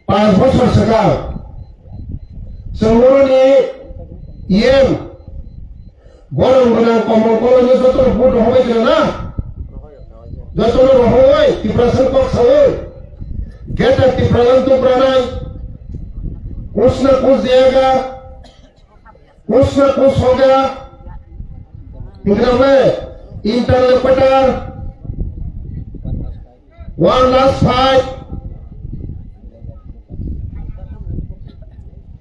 5 বছর sekarang seluruhnya iem borong benang komol kolonnya jotor bodoh hoy kena jotor hoy tiprasan kok sawoi geta tipralan tu pranai कुछ न कुछ देगा कुछ न कुछ होगा इंग्लैंड में इंटरलेपटर 1 last fight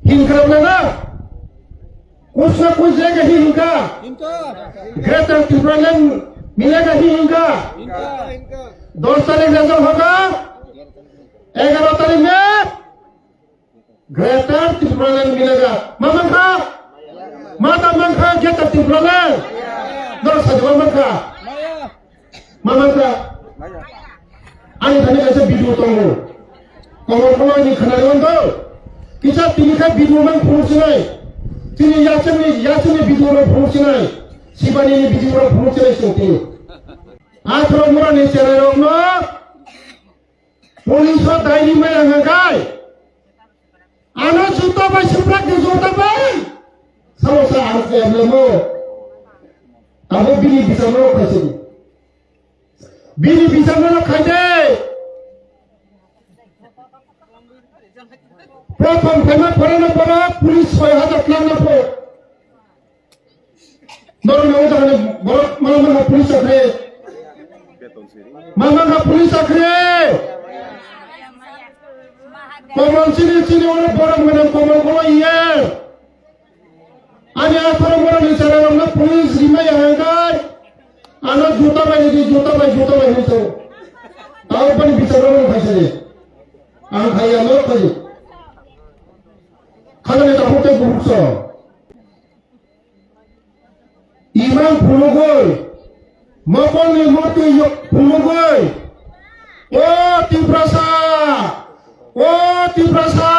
हिंकर ना कुछ न कुछ देगा ही हिंका ग्रेटर तिब्रालन मिलेगा ही हिंका 2 तारीख रिजल्ट होगा 11 तारीख में ग्रेटर तिब्रालन मिलेगा मामनखा माता मंखा ग्रेटर तिब्रालन दर सजवा मंखा मामनखा आनी धनी कैसे वीडियो तो हो कमर कमर नहीं खना रहे तो किसा तिनिका वीडियो में फोर्स नहीं तिनी याचने वीडियो में फोर्स नहीं शिवानी ने वीडियो में फोर्स नहीं सुनती आज लोग मुरा नहीं चले लोग ना पुलिस और दायरी में रंगाई anak juta bay sebelah di juta bay sama saya harus kayak belum kamu bini bisa melok kasih bini bisa melok aja program kena pada polis saya ada plan apa baru mau jangan malam polis akhir malam polis akhir Komon sini orang borong dengan komon kono iya. Ada orang di sana orang polis lima yang angkat. Anak juta bay itu. Tahu apa yang bicara orang kaya ni? Anak kaya lo kaya. Kalau ni tak hotel buruksa. Imam pulugoi. Makan ni mati pulugoi. Oh tibrasa. Oh tibrasa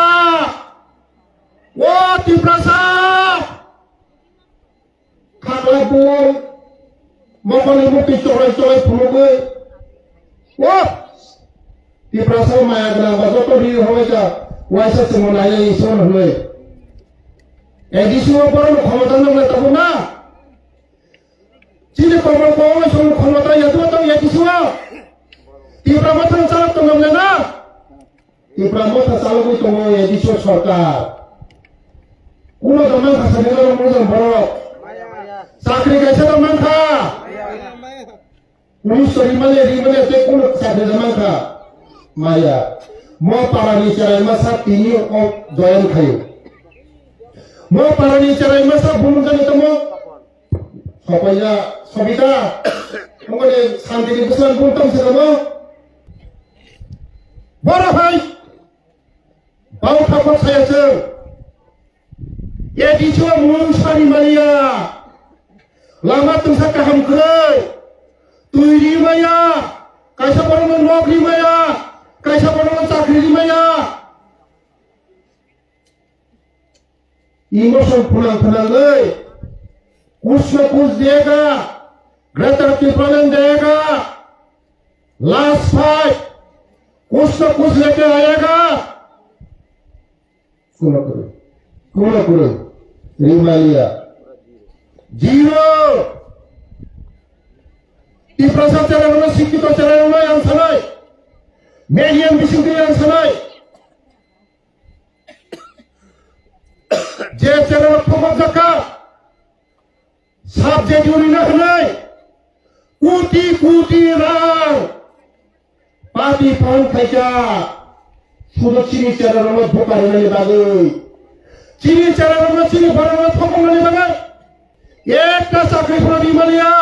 kakak boy mau ibu coy puluh wah tibrasa maya kenapa kau di hoja wajah semuanya ison hule edisi apa lo khamatan lo tahu na ciri kau ison khamatan ya tu atau edisi tibrasa salah tu namanya na Ibrahim tersalu itu mau edisi sorkar. Ulo teman kasih orang muda borok. Sakri kasih teman ka. Ulo rimale tekulo sakri teman ka. Maya. Mau parani cerai masa ini doyan kayu. Mau parani cerai masa bumukan itu mau. Supaya sobita. Mungkin santai kesan buntam sedang. Borahai. Bau takut saya sel. Ya dijual munsari Maria. Lama tungsa kaham kerai. Tuiri Maya. Kaisa orang menolak Maya. Kaisa orang sakri Maya. Emosi pulang leh. Kus dega. Greater Tibralan dega. Last fight. कुछ लेके आएगा करो रिमालिया zero tibrasa channel sikito channel yang sanai medium bising yang sanai je channel pokok jaka subject uni na hanai kuti rang Pati pohon kaca sudah ciri cara ramah bukan ini bagai ciri cara ramah ciri barang ramah pokok ini bagai ekta sakri pura di Malia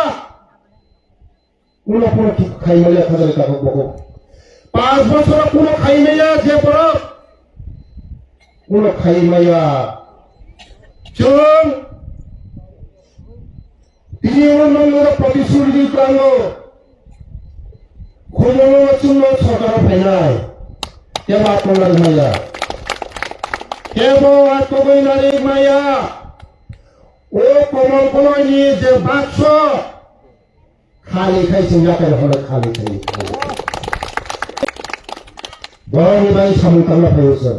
ulo pura kai Malia kajar kakak pokok 5 বছর ulo kai Malia dia pura ulo kai Malia cung ini orang protisuri di Krango Kulo cuma saudara penai, dia bawa pulang Maya. Dia bawa pulang Maya. Oh, kono ini je bakso. Kali kai singgah kalau kali kai. बर'नि बागै सामोंखांना फैयोसो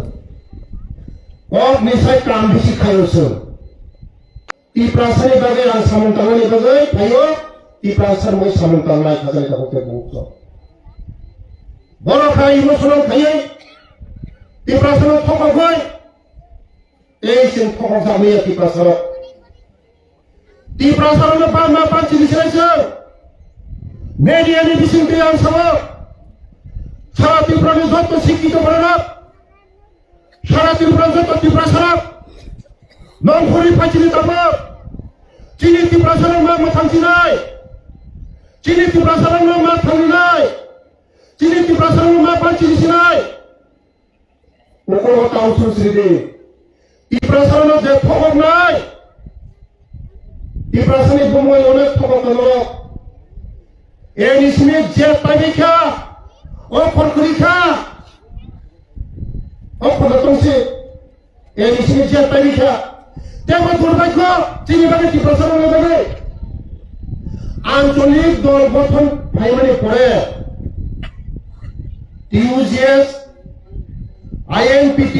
निसाय काम बिसि खायोसो तिप्रासानि बागै आं सामोंखांनायनि बागै फैयो तिप्रासार मै सामोंखांनाय खाजानि थाखाय बुंसो बर'फ्रा इमोसनाव थायो तिप्रासाराव थगायबाय जों थगाय जाबोयो तिप्रासारावनो मा बांसिन बिसोरसो मेडियानि बिसिंखौ आं सानो सारा त्रिपुरानि जत शिक्षित बर'ना सारा त्रिपुरा जत तिप्रासारा नंखरि फाइथिनि दाबो चिनि तिप्रासाराव मा थांसिनाय चिनि तिप्रासाराव मा थांनाय चिनि तिप्रासाराव मा बांसिन बिसिनाय नखर टाउन सुश्रीदि तिप्रासाराव जे थगायनाय तिप्रासारनि बुंनाय अनेक थगायनाय एनिसिनि जे ताइबिखा अखर खरिखा अखर दंसि एनिसिनि जे ताइबिखा तेबो दुर्भाग्य चिनि बागै तिप्रासाराव बागै आंचलिक दल गठन फाइमानि परे TUGS INPT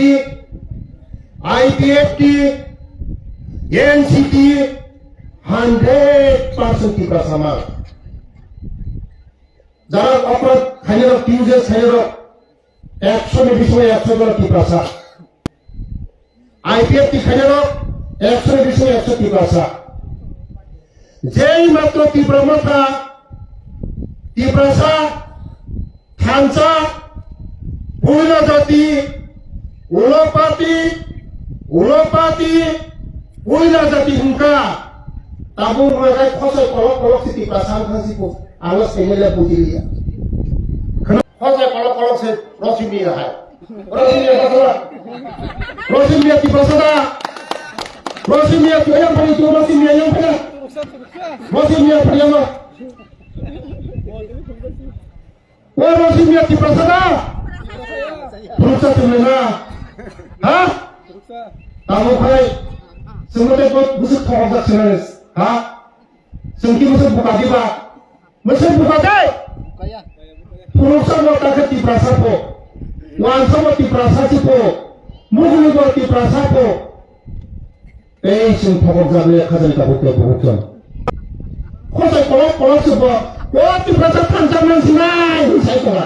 IPFT NCT 100% तिप्रासामा যারা অপরাধ খাইয়ে টিউজেস খাইয়ে 100 বিষয়ে 100 জন তিপ্রাসা আইপিএফটি খাইয়ে 100 বিষয়ে 100 তিপ্রাসা যেই মাত্র তিপ্রমথা তিপ্রাসা থানচা পুইলা জাতি উলোপাতি পুইলা জাতি হুঙ্কা তাবু মাগাই খসয় কলক কলক তিপ্রাসা খাসিপো आवाज सेमेला पुजिलिया खजा कलक से रसिमिया है रसिमिया तिप्रासादा रसिमिया yang paling tua रसिमिया yang pada रसिमिया priama रसिमिया तिप्रासादा Terusah semena ha kamu kai semuanya buat busuk kau senes ha sengki busuk buka diba mesin buka deh Purusa mau tak tiprasa po wansa mau tiprasa si po muguli mau tiprasa po sing pokok zabe khazan ka hote bukan khosai kolok sepo tiprasa panjang nang sinai saya tola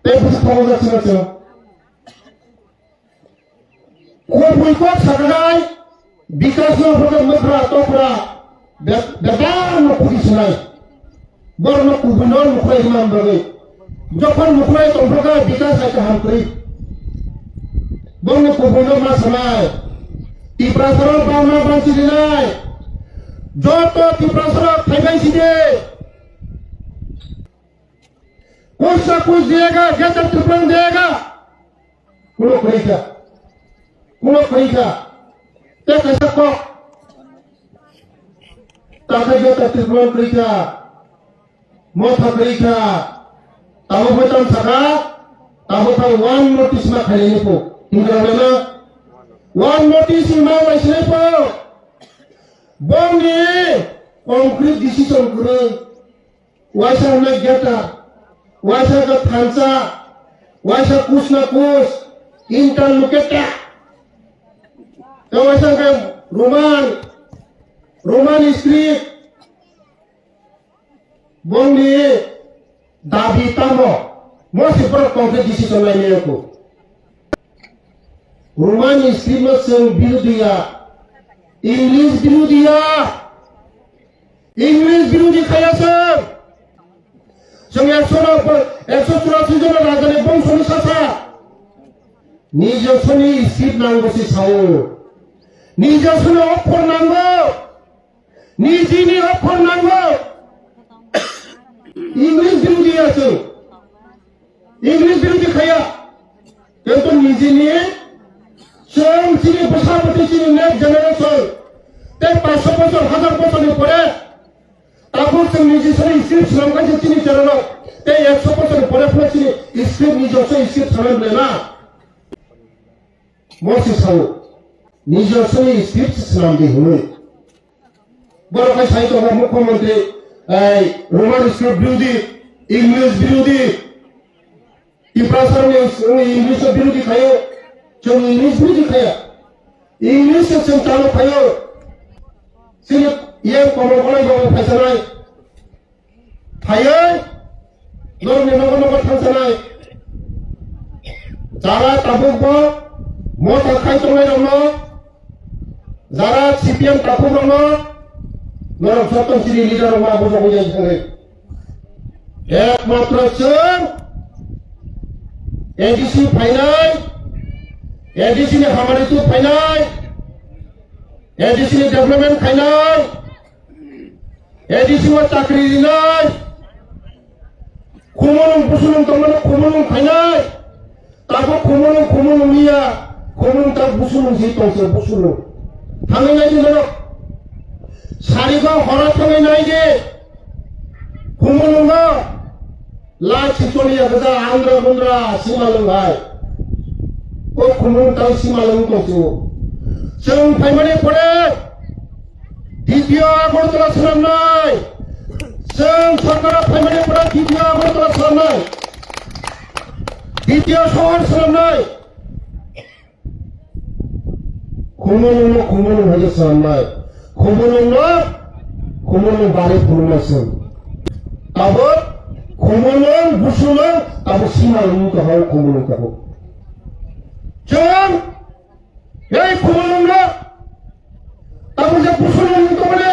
pa busuk pokok zabe buikot sagadai Bikasnya program negara topra dadang kudisinai borno kubunon mukhai imam bagi jokon mukhai topra bikas ay kahampri borno kubunon masamai tiprasara bama bansilinai joto tiprasara thaibai side kusa kus diega geta triplan diega kulo khaika कैसा को ताकि जो तत्व करिका मोथा करिका ताबो बचन सका ताबो था one notice में खड़े नहीं पो इंग्रजी में वन नोटिस में वैसे पो बोंगे कंक्रीट डिसीजन करे वैसा में गेटा वैसा का थांसा वैसा कुछ ना कुछ इंटरलुकेटा Kawasan kan Roman street Bongdi Dabi Tamo masih berkonflik di situ lainnya aku Roman street masih biru dia English biru dia kaya sah Sengyak sona surat sujana ragane bong soni sasa Nijo soni street nanggo si saul নিজস্ব অক্ষর নাঙ্গ নিজিনি অক্ষর নাঙ্গ English বিরোধী আছে English বিরোধী খাইয়া কিন্তু নিজিনি স্বয়ং চিনি বসাপতি চিনি নেক্সট জেনারেশন তাই 500 বছর 1000 বছরের পরে তারপর সে নিজস্ব স্ক্রিপ্ট সংখ্যা চিনি চালানো তাই 100 বছর পরে পরে চিনি স্ক্রিপ্ট নিজস্ব স্ক্রিপ্ট চালানো না মসি সাউ নিজস্ব স্ক্রিপ্ট নাম দিয়ে হলো বড় ভাই সাহিত্য মুখ্যমন্ত্রী রোমান স্ক্রিপ্ট বিরোধী इंग्लिश विरोधी इफ्रासारनि इंग्लिश विरोधी खायो जों इंग्लिश विरोधी खाया इंग्लिश जों चालू खायो सिर्फ ये कमल कलाय बाबा फैसानाय थायो नरनि नगर थांसानाय जारा ताबुकबो मत आखाय तंनाय दङ जारा सीपीएम ताबुक दङ नरम स्वतंत्र लिडार दङ बुजाबो जायो एकमात्र जों एडीसी फाइनाय एडीसी नि हामारितु फाइनाय एडीसी नि डेभलपमेंट फाइनाय एडीसी वा चाकरी दिनाय खुमलुं बुसुलुं तंगनो खुमलुं फाइनाय ताबो खुमलुं निया खुमलुं ता बुसुलुं जि तंसो बुसुलुं थांनाय दिनाव सारिगाव हरा थांनाय दे खुमलुंगा ला चितोलिया गजा आंध्र बंद्रा सिमालुं हाय ओ खुमलुं ता सिमालुं तंसो जों फाइमानि पड़े द्वितीय आगरतला सोलामनाय जों सरकारा फाइमानि पड़े द्वितीय आगरतला सोलामनाय द्वितीय शहर सोलामनाय खुमलुं हाय सोलामनाय खुमलुं बारि खुलुमनायसों ताबो खुमलुं बुसुलुं ताबो सिमालुं कहौ खुमलुं कहौ जों ये खुमलुंनो ताबो जे बुसुलुं तमने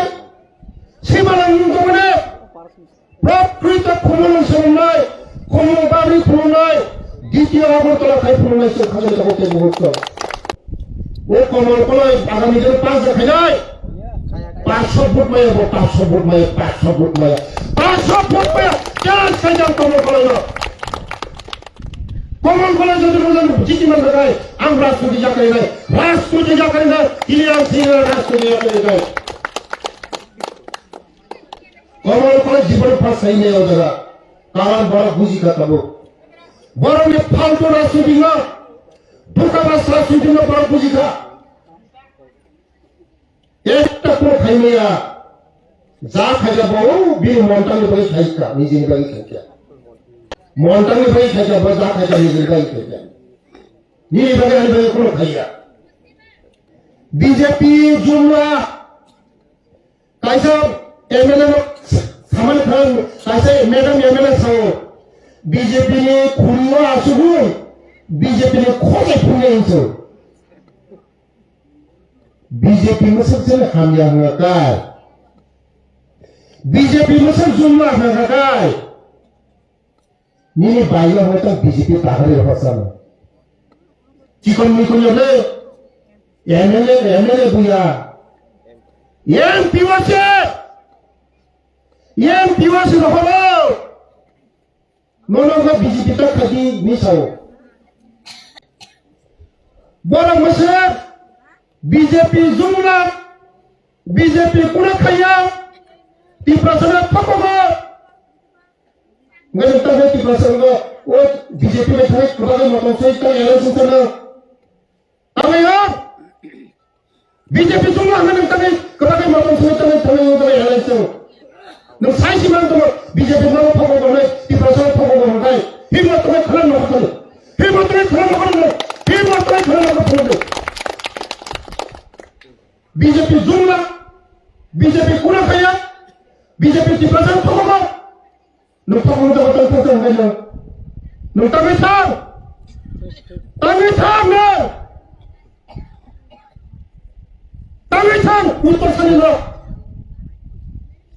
सिमालुं तमने प्रकृत खुमलुं सोलामनाय खुमलुं बारि खुलुमनाय द्वितीय आगरतला खाय खुलुमनायसो खाजों ताबोते बहुत वो कमल कलाय आगामी दिन 5 जाखायनाय 500 भोट माया 500 भोट माया 500 भोट माया 500 भोट माया चार साइजां कमल कलाय যদি বলেন জিতি মান দেখায় আমরা রাষ্ট্রপতি যাকারি নাই ইলিয়াস সিং রাষ্ট্রপতি যাকারি নাই কমল কলায় জীবন ফাঁসাই নেই ওরা কারণ বড় বুঝি কাটাবো বরং ফালতু রাষ্ট্রপতি না ধোকাবাজ রাষ্ট্রপতি না বড় বুঝি খা একটা কোনো খাই নেয়া যা খাই যাবো বি মন্টানি করে খাইকা নিজে বাড়ি খাইকা মন্টানি বাড়ি খাইকা বা যা খাইকা নিজে বাড়ি খাইকা নিয়ে বাড়ি আনবে কোনো খাইয়া বিজেপি জুমলা কাইসা এমএলএ সামান খান কাইসা ম্যাডাম এমএলএ সাও বিজেপি ने खुरिया आसुगु बीजेपी ने खोजे फुने इंसो बीजेपी मसक से हामिया हंगाकाय बीजेपी मसक जुम्मा हंगाकाय निने बाइला होता बीजेपी ताहरे हसन चिकन मिकन ले एमएलए बुया एमपी वासे रहलो नोनोगा बीजेपी तक खाती मिसाओ बड़ा मसर बीजेपी जुमला बीजेपी कुना खाया तिप्रसना पकोगा मैं तब तिप्रसना वो बीजेपी में थे कबागे मतलब से का इलेक्शन चला अब यार बीजेपी जुमला हमें तब कबागे मतलब से तब इलेक्शन नों साइंस में तो बीजेपी में पकोगा नहीं तिप्रसना पकोगा नहीं हिम्मत में खड़ा न करो हिम्मत में खड़ा न करो बीजेपी जुमला बीजेपी कुना खाया बीजेपी तिप्रसना पकोगा नों पकोगा तो बता होगा नों तब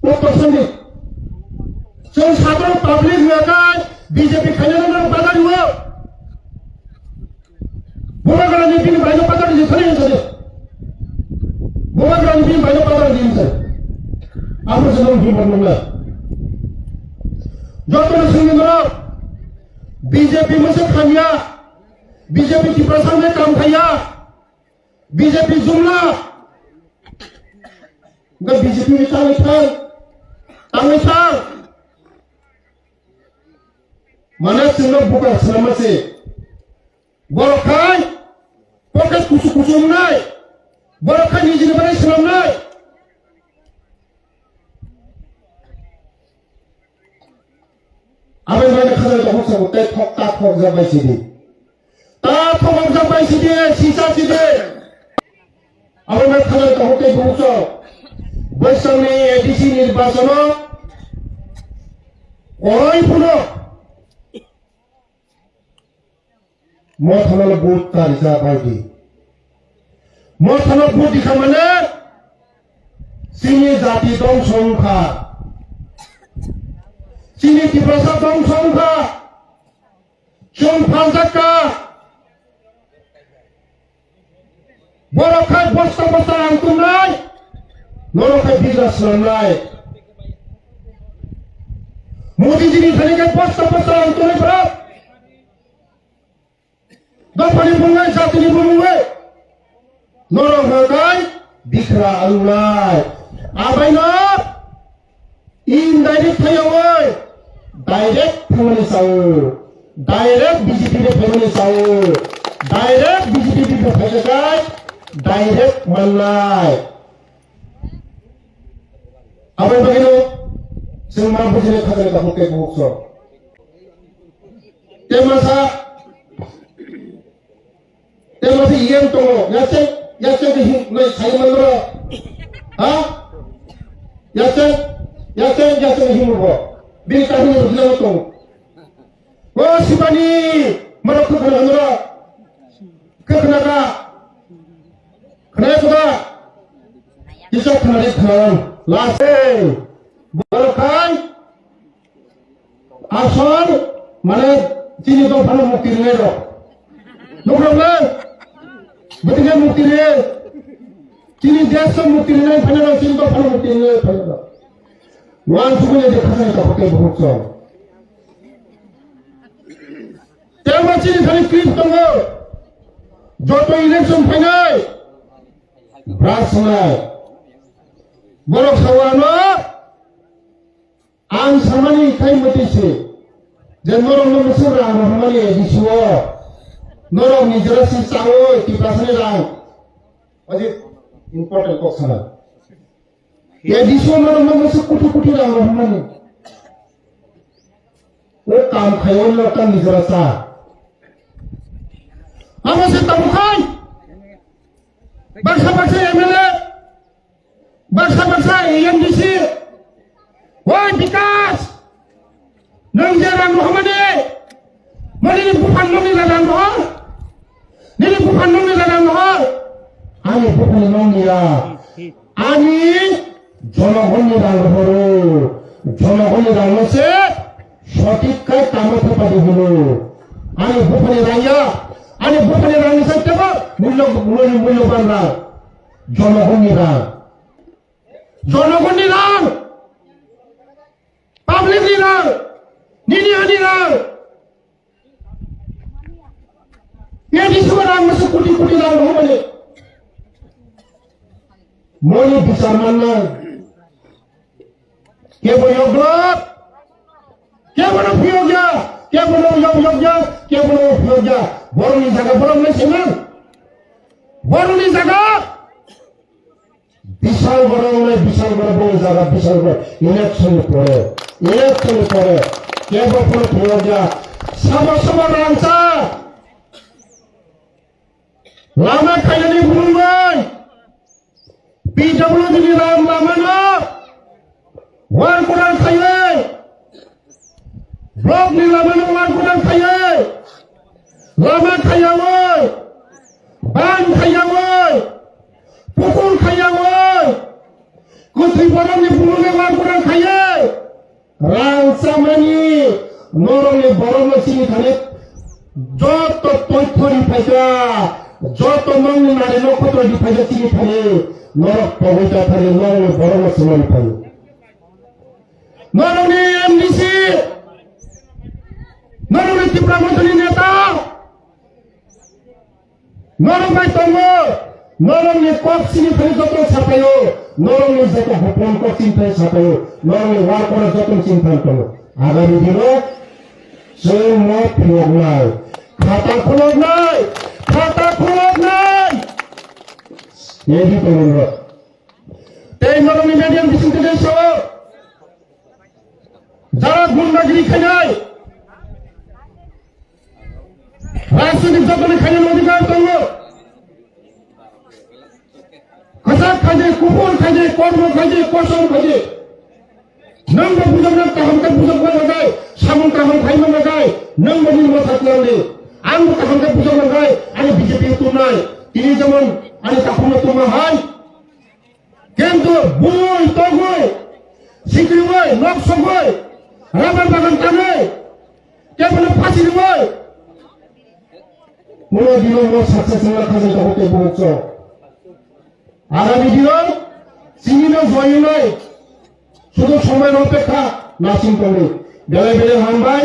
उत्तर सनी जों साधारण पब्लिक मेगाय बीजेपी खायनो बाजार हुआ बोमाग्रानि बिन बायनो बाजार जे खाने छे बोमाग्रानि बिन बायनो बाजार दिन छे आमरो जों बिमर नंला जतन सिंगनो बीजेपी मसे खानिया बीजेपी की प्रशासन में काम खाया बीजेपी जुमला ग बीजेपी में तांगै mana sino bukan selama se borokai poket kusu nai borokai ni jini bari selam nai thok jabai sidi ta thok jabai sidi sisa sidi abona khana ka hote buso বৈষম্যে ADC নির্বাচন ওই পুনো মথানল বুট তার যা বাইদি মথানল বুট দিখা মানে চিনি জাতি দং সংখ্যা চিনি তীব্রতা দং সংখ্যা সংখ্যা জাকা বড় খাই বস্তা বস্তা আনতুম নাই নরকে বিজনেস নাই মোদি যিনি খানিকে বস্তা বস্তা আনতুম নাই দফানি বুঙ্গাই জাতিনি বুঙ্গাই নরক হগাই বিখরা আলুলাই আবাইনো ইনডাইরেক্ট থাইওই ডাইরেক্ট ফ্যামিলি চাও ডাইরেক্ট বিজেপি রে ফ্যামিলি চাও ডাইরেক্ট বিজেপি রে ফাইজাই ডাইরেক্ট মানলাই আবাই বাগিনো जों मा बुजिनो खाजोन दा हके बुकस तेमासा इएम तो याचे के नै साइमन रो हा याचे हिमुबो बि ताहि रुजनो तो ओ सिबानी मरख खनरो खखनागा खनायखा किसा खनारे खान लासे বলখান আসল মানে চিনি তো ভালো মুক্তি নিয়ে যাও নকলে বটিকে মুক্তি নিয়ে চিনি দেশ মুক্তি নিয়ে ফেলে দাও চিনি তো ভালো মুক্তি নিয়ে ফেলে দাও ওয়ান সুগুলে দেখা যায় কাপকে ভুগছ তেমন চিনি খালি ক্রিপ দङ যত ইলেকশন ফাইনাল ব্রাস নাই বড় খাওয়ানো आं सामानि खाय मतिसे जे नरम मुसुरा रहमानि दिसुओ नरम निजरासि चाओ तिप्रासनि रां अजे इम्पोर्टेन्ट कक्सना ये दिसुओ नरम मुसु कुटि रां रहमानि ओ काम खायो लता निजरासा आमसे तबखाय Baksa MLA Baksa MDC Woi Bikas, nang jarang Muhammadi, mari ni bukan nong ni ladang Muhammad, ni bukan nong ni ladang Muhammad, ani bukan nong ni lah, ani jonogon ni ladang se, sotik kai tamat pada dulu, ani bukan ni raya, ani bukan ni raya saja apa, mulu bandar, jonogon ni ladang. Public leader, nini leader. Ye di seorang masuk kuti dalam rumah ni. Moni bisa mana? Ke boleh blok? Ke boleh pioja? Ke boleh yogja? Ke boleh pioja? Baru ni jaga baru ni senang. Baru ni jaga. বিশাল বড় জায়গা বিশাল বড় election পরে কেবল পড়ে সব রাংসা লামা খাইনি বুলুই PW দিনি Ram Lamano one coral খাইয়ে block নি লামানো ওয়ান কোরাল খাইয়ে লামা খাইয়াওই বান খাইয়াওই পুকুর খাইয়াওই কুথি বরনি বুলুনে ওয়ান কোরাল খাইয়ে রাংসামানি নরমে বরম চিনি খানে যত তৈথরি ফাইকা যত নংনি নারে নক্ষত্র দি ফাইকা চিনি খানে নরক পবিতা খানে নরমে বরম চিনি খানে নরমে এমডিসি নরমে ত্রিপুরা মন্ত্রী নেতা নরমে তঙ্গ নরমে কক চিনি খানে যত ছাপায়ো নরমে যত হপন কক চিনি খানে ছাপায়ো নরমে ওয়ার করে যত চিনি খানে করো আগামী দিনে সেই মত প্রয়োগ নাই খাতা খোলক নাই এই তো অনুরোধ এই নরমে মিডিয়াম ডিস্ট্রিক্টে যারা গুন্ডাগিরি খায় राजनीतिक जगतले खाने अधिकार दङ खसाक खाइदे कुकुर खाइदे कर्म खाइदे कसम खाइदे नंगौ बुजोबनो काहामखौ बुजोबनो नागाय सामन काहाम खाइनो नागाय नंगौ निर्मा थाखलांनि आंबो काहामखौ बुजोबनो नागाय आरो बिजेपि तुमनाय তিনি যেমন আরে কাহামनो तुमा हाय কিন্তু বুই তগই সিকরিবই নকসগই রাবার বাগান টানে কেবল ফাঁসি দিবই কোনো দিনও সাকসেস না খাজে হতে বলছ আগামী দিনও চিনিনো জয় নয় শুধু সময়ের অপেক্ষা নাচিন করে বেলায় বেলায় হামবাই